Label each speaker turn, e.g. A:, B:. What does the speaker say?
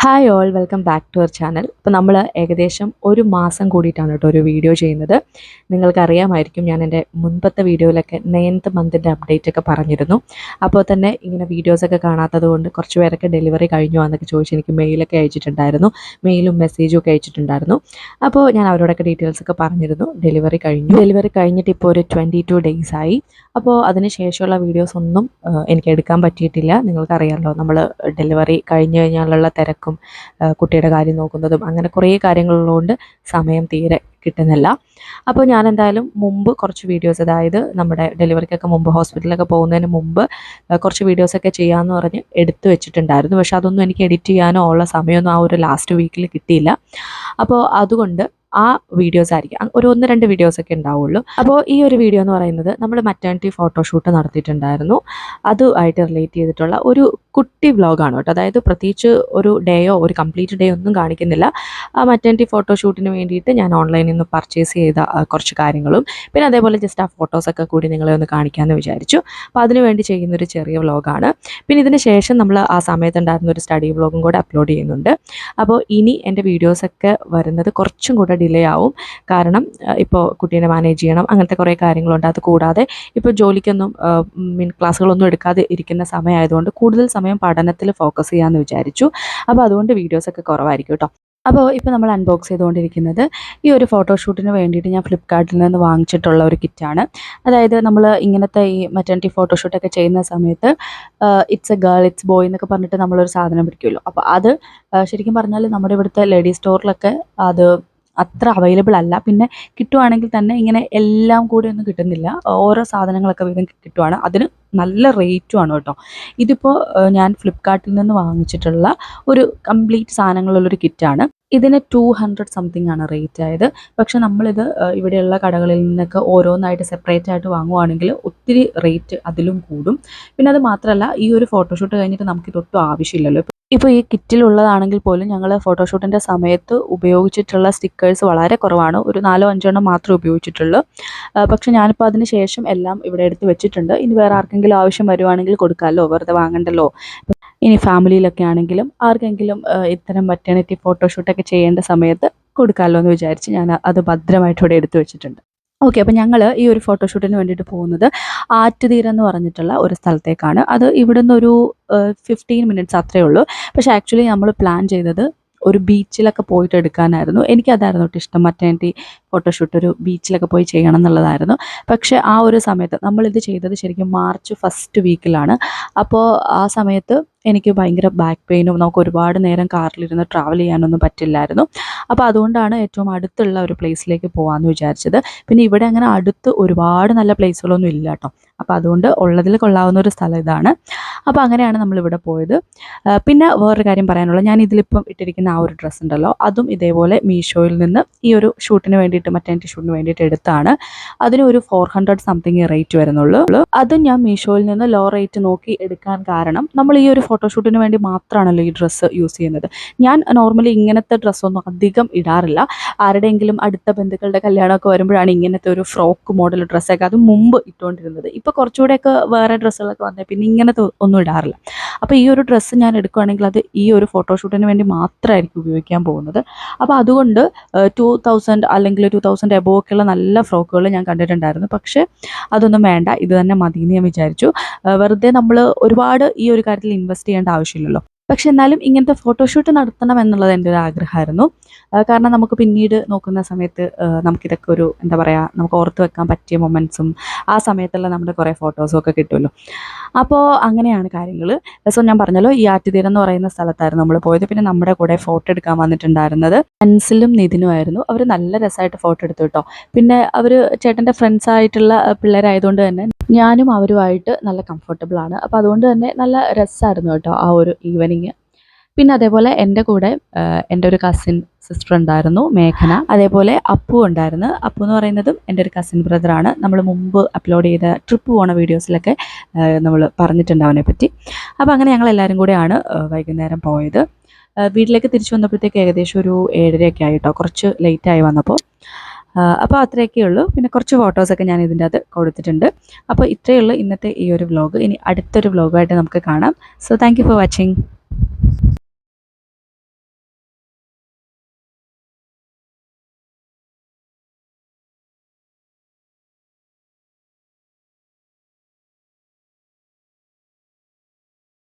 A: Hi all welcome back to our channel. അപ്പോൾ നമ്മൾ ഏകദേശം ഒരു മാസം കൂടിയിട്ടാണ് കേട്ടോ ഒരു വീഡിയോ ചെയ്യുന്നത്. നിങ്ങൾക്കറിയാമായിരിക്കും, ഞാൻ എൻ്റെ മുൻപത്തെ വീഡിയോയിലൊക്കെ 9th മന്തിൻ്റെ അപ്ഡേറ്റ് ഒക്കെ പറഞ്ഞിരുന്നു. അപ്പോൾ തന്നെ ഇങ്ങനെ വീഡിയോസൊക്കെ കാണാത്തത് കൊണ്ട് കുറച്ച് പേരൊക്കെ ഡെലിവറി കഴിഞ്ഞു എന്നൊക്കെ ചോദിച്ച് എനിക്ക് മെയിലൊക്കെ അയച്ചിട്ടുണ്ടായിരുന്നു, മെയിലും മെസ്സേജും ഒക്കെ അയച്ചിട്ടുണ്ടായിരുന്നു. അപ്പോൾ ഞാൻ അവരോടൊക്കെ ഡീറ്റെയിൽസ് ഒക്കെ പറഞ്ഞിരുന്നു. ഡെലിവറി കഴിഞ്ഞിട്ട് ഇപ്പോൾ ഒരു 22 days ആയി. അപ്പോൾ അതിന് ശേഷമുള്ള വീഡിയോസ് ഒന്നും എനിക്ക് എടുക്കാൻ പറ്റിയിട്ടില്ല. നിങ്ങൾക്കറിയാമല്ലോ, നമ്മൾ ഡെലിവറി കഴിഞ്ഞ് കഴിഞ്ഞാലുള്ള തിരക്കും കുട്ടിയുടെ കാര്യം നോക്കുന്നതും അങ്ങനെ കുറേ കാര്യങ്ങളുള്ളതുകൊണ്ട് സമയം തീരെ കിട്ടുന്നില്ല. അപ്പോൾ ഞാൻ എന്തായാലും മുമ്പ് കുറച്ച് വീഡിയോസ്, അതായത് നമ്മുടെ ഡെലിവറിക്കൊക്കെ മുമ്പ് ഹോസ്പിറ്റലിലൊക്കെ പോകുന്നതിന് മുമ്പ് കുറച്ച് വീഡിയോസൊക്കെ ചെയ്യാമെന്ന് പറഞ്ഞ് എടുത്തു വെച്ചിട്ടുണ്ടായിരുന്നു. പക്ഷെ അതൊന്നും എനിക്ക് എഡിറ്റ് ചെയ്യാനോ ഉള്ള സമയമൊന്നും ആ ഒരു ലാസ്റ്റ് വീക്കിൽ കിട്ടിയില്ല. അപ്പോൾ അതുകൊണ്ട് ആ വീഡിയോസ് ആയിരിക്കും, ഒരു 1-2 വീഡിയോസൊക്കെ ഉണ്ടാവുള്ളൂ. അപ്പോൾ ഈ ഒരു വീഡിയോ എന്ന് പറയുന്നത് നമ്മൾ മറ്റേണിറ്റി ഫോട്ടോഷൂട്ട് നടത്തിയിട്ടുണ്ടായിരുന്നു, അതുമായിട്ട് റിലേറ്റ് ചെയ്തിട്ടുള്ള ഒരു കുട്ടി വ്ലോഗാണ് കേട്ടോ. അതായത് പ്രത്യേകിച്ച് ഒരു ഡേയോ ഒരു കംപ്ലീറ്റ് ഡേ ഒന്നും കാണിക്കുന്നില്ല. ആ മറ്റേണിറ്റി ഫോട്ടോഷൂട്ടിന് വേണ്ടിയിട്ട് ഞാൻ ഓൺലൈനിൽ നിന്ന് പർച്ചേസ് ചെയ്ത കുറച്ച് കാര്യങ്ങളും പിന്നെ അതേപോലെ ജസ്റ്റ് ആ ഫോട്ടോസൊക്കെ കൂടി നിങ്ങളെ ഒന്ന് കാണിക്കാമെന്ന് വിചാരിച്ചു. അപ്പോൾ അതിനുവേണ്ടി ചെയ്യുന്നൊരു ചെറിയ വ്ലോഗാണ്. പിന്നെ ഇതിന് ശേഷം നമ്മൾ ആ സമയത്തുണ്ടായിരുന്ന ഒരു സ്റ്റഡി വ്ലോഗും കൂടെ അപ്ലോഡ് ചെയ്യുന്നുണ്ട്. അപ്പോൾ ഇനി എൻ്റെ വീഡിയോസൊക്കെ വരുന്നത് കുറച്ചും കൂടെ ഡിലേ ആവും. കാരണം ഇപ്പോൾ കുട്ടീനെ മാനേജ് ചെയ്യണം, അങ്ങനത്തെ കുറേ കാര്യങ്ങളുണ്ട്. അത് കൂടാതെ ഇപ്പോൾ ജോലിക്കൊന്നും ക്ലാസ്സുകളൊന്നും എടുക്കാതെ ഇരിക്കുന്ന സമയമായതുകൊണ്ട് കൂടുതൽ സമയം പഠനത്തിൽ ഫോക്കസ് ചെയ്യാമെന്ന് വിചാരിച്ചു. അപ്പോൾ അതുകൊണ്ട് വീഡിയോസൊക്കെ കുറവായിരിക്കും കേട്ടോ. അപ്പോൾ ഇപ്പോൾ നമ്മൾ അൺബോക്സ് ചെയ്തുകൊണ്ടിരിക്കുന്നത് ഈ ഒരു ഫോട്ടോഷൂട്ടിന് വേണ്ടിയിട്ട് ഞാൻ ഫ്ലിപ്കാർട്ടിൽ നിന്ന് വാങ്ങിച്ചിട്ടുള്ള ഒരു കിറ്റാണ്. അതായത് നമ്മൾ ഇങ്ങനത്തെ ഈ മറ്റേണിറ്റി ഫോട്ടോഷൂട്ടൊക്കെ ചെയ്യുന്ന സമയത്ത് it's A girl it's boy എന്നൊക്കെ പറഞ്ഞിട്ട് നമ്മളൊരു സാധനം പിടിക്കുമല്ലോ. അപ്പോൾ അത് ശരിക്കും പറഞ്ഞാൽ നമ്മുടെ ഇവിടുത്തെ ലേഡീസ് സ്റ്റോറിലൊക്കെ അത് അത്ര അവൈലബിൾ അല്ല. പിന്നെ കിട്ടുവാണെങ്കിൽ തന്നെ ഇങ്ങനെ എല്ലാം കൂടി ഒന്നും കിട്ടുന്നില്ല, ഓരോ സാധനങ്ങളൊക്കെ വീതം കിട്ടുവാണ്. അതിന് നല്ല റേറ്റുമാണ് കേട്ടോ. ഇതിപ്പോൾ ഞാൻ ഫ്ലിപ്കാർട്ടിൽ നിന്ന് വാങ്ങിച്ചിട്ടുള്ള ഒരു കംപ്ലീറ്റ് സാധനങ്ങളുള്ളൊരു കിറ്റാണ്. ഇതിന് 200 സംതിങ് ആണ് റേറ്റ് ആയത്. പക്ഷെ നമ്മളിത് ഇവിടെയുള്ള കടകളിൽ നിന്നൊക്കെ ഓരോന്നായിട്ട് സെപ്പറേറ്റ് ആയിട്ട് വാങ്ങുവാണെങ്കിൽ ഒത്തിരി റേറ്റ് അതിലും കൂടും. പിന്നെ അത് മാത്രമല്ല, ഈ ഒരു ഫോട്ടോഷൂട്ട് കഴിഞ്ഞിട്ട് നമുക്കിതൊട്ടും ആവശ്യമില്ലല്ലോ. ഇപ്പോൾ ഈ കിറ്റിലുള്ളതാണെങ്കിൽ പോലും ഞങ്ങൾ ഫോട്ടോഷൂട്ടിൻ്റെ സമയത്ത് ഉപയോഗിച്ചിട്ടുള്ള സ്റ്റിക്കേഴ്സ് വളരെ കുറവാണ്, ഒരു 4-5 എണ്ണം മാത്രമേ ഉപയോഗിച്ചിട്ടുള്ളൂ. പക്ഷെ ഞാനിപ്പോൾ അതിന് ശേഷം എല്ലാം ഇവിടെ എടുത്ത് വെച്ചിട്ടുണ്ട്. ഇനി വേറെ ആർക്കെങ്കിലും ആവശ്യം വരുവാണെങ്കിൽ കൊടുക്കാമല്ലോ, വെറുതെ വാങ്ങണ്ടല്ലോ. ഇനി ഫാമിലിയിലൊക്കെ ആണെങ്കിലും ആർക്കെങ്കിലും ഇത്തരം മറ്റേണിറ്റി ഫോട്ടോഷൂട്ടൊക്കെ ചെയ്യേണ്ട സമയത്ത് കൊടുക്കാമല്ലോ എന്ന് വിചാരിച്ച് ഞാൻ അത് ഭദ്രമായിട്ട് ഇവിടെ എടുത്ത് വെച്ചിട്ടുണ്ട്. ഓക്കെ, അപ്പോൾ ഞങ്ങൾ ഈ ഒരു ഫോട്ടോഷൂട്ടിന് വേണ്ടിയിട്ട് പോകുന്നത് ആറ്റുതീരം എന്ന് പറഞ്ഞിട്ടുള്ള ഒരു സ്ഥലത്തേക്കാണ്. അത് ഇവിടുന്ന് ഒരു 15 മിനിറ്റ്സ് അത്രയേ ഉള്ളൂ. പക്ഷേ ആക്ച്വലി നമ്മൾ പ്ലാൻ ചെയ്തത് ഒരു ബീച്ചിലൊക്കെ പോയിട്ട് എടുക്കാനായിരുന്നു. എനിക്കതായിരുന്നു കേട്ടോ ഇഷ്ടം, മറ്റേണിറ്റി ഫോട്ടോഷൂട്ട് ഒരു ബീച്ചിലൊക്കെ പോയി ചെയ്യണം എന്നുള്ളതായിരുന്നു. പക്ഷേ ആ ഒരു സമയത്ത് നമ്മളിത് ചെയ്തത് ശരിക്കും മാർച്ച് ഫസ്റ്റ് വീക്കിലാണ്. അപ്പോൾ ആ സമയത്ത് എനിക്ക് ഭയങ്കര ബാക്ക് പെയിനും നമുക്ക് ഒരുപാട് നേരം കാറിലിരുന്ന് ട്രാവൽ ചെയ്യാനൊന്നും പറ്റില്ലായിരുന്നു. അപ്പോൾ അതുകൊണ്ടാണ് ഏറ്റവും അടുത്തുള്ള ഒരു പ്ലേസിലേക്ക് പോകാമെന്ന് വിചാരിച്ചത്. പിന്നെ ഇവിടെ അങ്ങനെ അടുത്ത് ഒരുപാട് നല്ല പ്ലേസുകളൊന്നും ഇല്ല കേട്ടോ. അപ്പോൾ അതുകൊണ്ട് ഉള്ളതിൽ കൊള്ളാവുന്ന ഒരു സ്ഥലം ഇതാണ്. അപ്പോൾ അങ്ങനെയാണ് നമ്മളിവിടെ പോയത്. പിന്നെ വേറൊരു കാര്യം പറയാനുള്ളത്, ഞാൻ ഇതിലിപ്പം ഇട്ടിരിക്കുന്ന ആ ഒരു ഡ്രസ്സ് ഉണ്ടല്ലോ, അതും ഇതേപോലെ മീഷോയിൽ നിന്ന് ഈ ഒരു ഷൂട്ടിന് വേണ്ടിയിട്ട് മറ്റേണിറ്റി ഷൂട്ടിന് വേണ്ടിയിട്ട് എടുത്താണ്. അതിന് ഒരു 400 സംതിങ് റേറ്റ് വരുന്നുള്ളൂ. അതും ഞാൻ മീഷോയിൽ നിന്ന് ലോ റേറ്റ് നോക്കി എടുക്കാൻ കാരണം, നമ്മൾ ഈ ഒരു ഫോട്ടോഷൂട്ടിന് വേണ്ടി മാത്രമാണല്ലോ ഈ ഡ്രസ്സ് യൂസ് ചെയ്യുന്നത്. ഞാൻ നോർമലി ഇങ്ങനത്തെ ഡ്രസ്സൊന്നും അധികം ഇടാറില്ല. ആരുടെയെങ്കിലും അടുത്ത ബന്ധുക്കളുടെ കല്യാണമൊക്കെ വരുമ്പോഴാണ് ഇങ്ങനത്തെ ഒരു ഫ്രോക്ക് മോഡൽ ഡ്രസ്സൊക്കെ അത് മുമ്പ് ഇട്ടുകൊണ്ടിരുന്നത്. ഇപ്പോൾ കുറച്ചുകൂടെയൊക്കെ വേറെ ഡ്രസ്സുകളൊക്കെ വന്നത് പിന്നെ ഇങ്ങനത്തെ ഒന്നും ഇടാറില്ല. അപ്പോൾ ഈ ഒരു ഡ്രസ്സ് ഞാൻ എടുക്കുകയാണെങ്കിൽ അത് ഈ ഒരു ഫോട്ടോഷൂട്ടിന് വേണ്ടി മാത്രമായിരിക്കും ഉപയോഗിക്കാൻ പോകുന്നത്. അപ്പോൾ അതുകൊണ്ട് 2000 അല്ലെങ്കിൽ 2000 എബോവ് ഒക്കെയുള്ള നല്ല ഫ്രോക്കുകൾ ഞാൻ കണ്ടിട്ടുണ്ടായിരുന്നു. പക്ഷേ അതൊന്നും വേണ്ട, ഇത് തന്നെ മതി എന്ന് ഞാൻ വിചാരിച്ചു. വെറുതെ നമ്മൾ ഒരുപാട് ഈ ഒരു കാര്യത്തിൽ ഇൻവെസ്റ്റ് ചെയ്യേണ്ട ആവശ്യമില്ലല്ലോ. പക്ഷെ എന്നാലും ഇങ്ങനത്തെ ഫോട്ടോഷൂട്ട് നടത്തണം എന്നുള്ളത് എൻ്റെ ഒരു ആഗ്രഹമായിരുന്നു. കാരണം നമുക്ക് പിന്നീട് നോക്കുന്ന സമയത്ത് നമുക്കിതൊക്കെ ഒരു എന്താ പറയുക, നമുക്ക് ഓർത്ത് വെക്കാൻ പറ്റിയ മൊമെൻറ്റ്സും ആ സമയത്തുള്ള നമ്മുടെ കുറേ ഫോട്ടോസും ഒക്കെ കിട്ടുമല്ലോ. അപ്പോൾ അങ്ങനെയാണ് കാര്യങ്ങൾ. സോ ഞാൻ പറഞ്ഞല്ലോ, ഈ ആറ്റുതീരം എന്ന് പറയുന്ന സ്ഥലത്തായിരുന്നു നമ്മൾ പോയത്. പിന്നെ നമ്മുടെ കൂടെ ഫോട്ടോ എടുക്കാൻ വന്നിട്ടുണ്ടായിരുന്നത് അൻസിലും നിതിനുമായിരുന്നു. അവർ നല്ല രസമായിട്ട് ഫോട്ടോ എടുത്തു കേട്ടോ. പിന്നെ അവർ ചേട്ടൻ്റെ ഫ്രണ്ട്സ് ആയിട്ടുള്ള പിള്ളേരായതുകൊണ്ട് തന്നെ ഞാനും അവരുമായിട്ട് നല്ല കംഫർട്ടബിൾ ആണ്. അപ്പോൾ അതുകൊണ്ട് തന്നെ നല്ല രസമായിരുന്നു കേട്ടോ ആ ഒരു ഈവനിങ്. പിന്നെ അതേപോലെ എൻ്റെ കൂടെ എൻ്റെ ഒരു കസിൻ സിസ്റ്റർ ഉണ്ടായിരുന്നു, മേഘന. അതേപോലെ അപ്പു ഉണ്ടായിരുന്നു. അപ്പു എന്ന് പറയുന്നതും എൻ്റെ ഒരു കസിൻ ബ്രദറാണ്. നമ്മൾ മുമ്പ് അപ്ലോഡ് ചെയ്ത ട്രിപ്പ് പോണ വീഡിയോസിലൊക്കെ നമ്മൾ പറഞ്ഞിട്ടുണ്ട് അവനെ പറ്റി. അപ്പോൾ അങ്ങനെ ഞങ്ങൾ എല്ലാവരും കൂടെയാണ് വൈകുന്നേരം പോയത്. വീട്ടിലേക്ക് തിരിച്ചു വന്നപ്പോഴത്തേക്ക് ഏകദേശം ഒരു 7:30 ആയിട്ടോ, കുറച്ച് ലേറ്റായി വന്നപ്പോൾ. അപ്പോൾ അത്രയൊക്കെ ഉള്ളൂ. പിന്നെ കുറച്ച് ഫോട്ടോസൊക്കെ ഞാൻ ഇതിൻ്റെ അകത്ത് കൊടുത്തിട്ടുണ്ട്. അപ്പോൾ ഇത്രയേ ഉള്ളൂ ഇന്നത്തെ ഈ ഒരു വ്ലോഗ്. ഇനി അടുത്തൊരു വ്ലോഗായിട്ട് നമുക്ക് കാണാം. So thank you for watching.